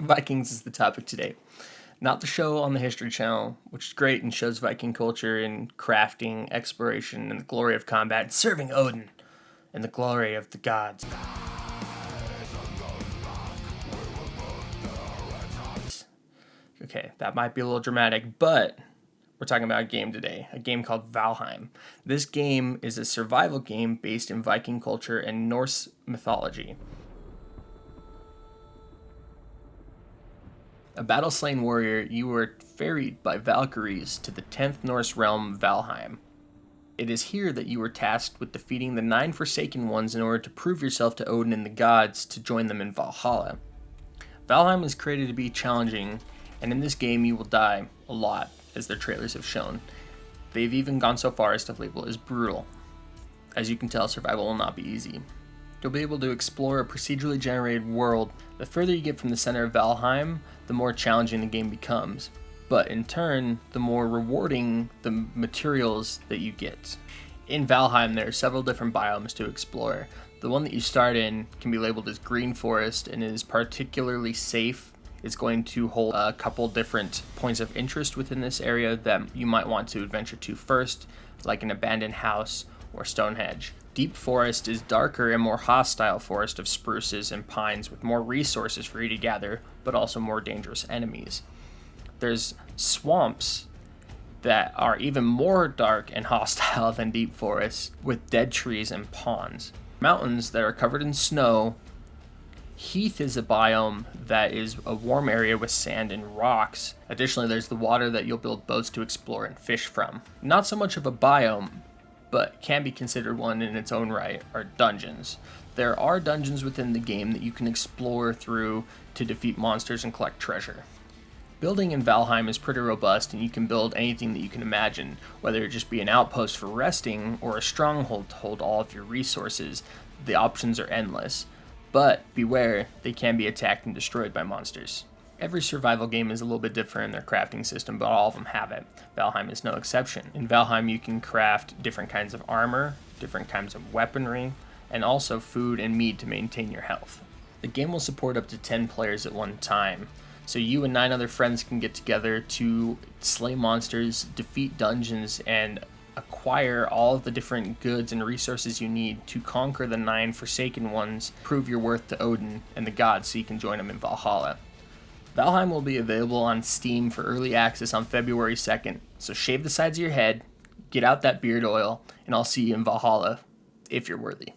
Vikings is the topic today. Not the show on the History Channel, which is great and shows Viking culture and crafting, exploration, and the glory of combat, and serving Odin, and the glory of the gods. Okay, that might be a little dramatic, but we're talking about a game today, a game called Valheim. This game is a survival game based in Viking culture and Norse mythology. A battle-slain warrior, you were ferried by Valkyries to the 10th Norse realm Valheim. It is here that you were tasked with defeating the 9 Forsaken Ones in order to prove yourself to Odin and the gods to join them in Valhalla. Valheim is created to be challenging, and in this game you will die a lot, as their trailers have shown. They've even gone so far as to label it as brutal. As you can tell, survival will not be easy. You'll be able to explore a procedurally generated world. The further you get from the center of Valheim, the more challenging the game becomes. But in turn, the more rewarding the materials that you get. In Valheim, there are several different biomes to explore. The one that you start in can be labeled as Green Forest and is particularly safe. It's going to hold a couple different points of interest within this area that you might want to adventure to first, like an abandoned house or Stonehenge. Deep Forest is darker and more hostile forest of spruces and pines with more resources for you to gather, but also more dangerous enemies. There's swamps that are even more dark and hostile than Deep Forest, with dead trees and ponds. Mountains that are covered in snow. Heath is a biome that is a warm area with sand and rocks. Additionally, there's the water that you'll build boats to explore and fish from. Not so much of a biome, but can be considered one in its own right, are dungeons. There are dungeons within the game that you can explore through to defeat monsters and collect treasure. Building in Valheim is pretty robust, and you can build anything that you can imagine, whether it just be an outpost for resting or a stronghold to hold all of your resources. The options are endless, but beware, they can be attacked and destroyed by monsters. Every survival game is a little bit different in their crafting system, but all of them have it. Valheim is no exception. In Valheim, you can craft different kinds of armor, different kinds of weaponry, and also food and meat to maintain your health. The game will support up to 10 players at one time, so you and 9 other friends can get together to slay monsters, defeat dungeons, and acquire all of the different goods and resources you need to conquer the 9 Forsaken Ones, prove your worth to Odin and the gods so you can join them in Valhalla. Valheim will be available on Steam for early access on February 2nd, so shave the sides of your head, get out that beard oil, and I'll see you in Valhalla if you're worthy.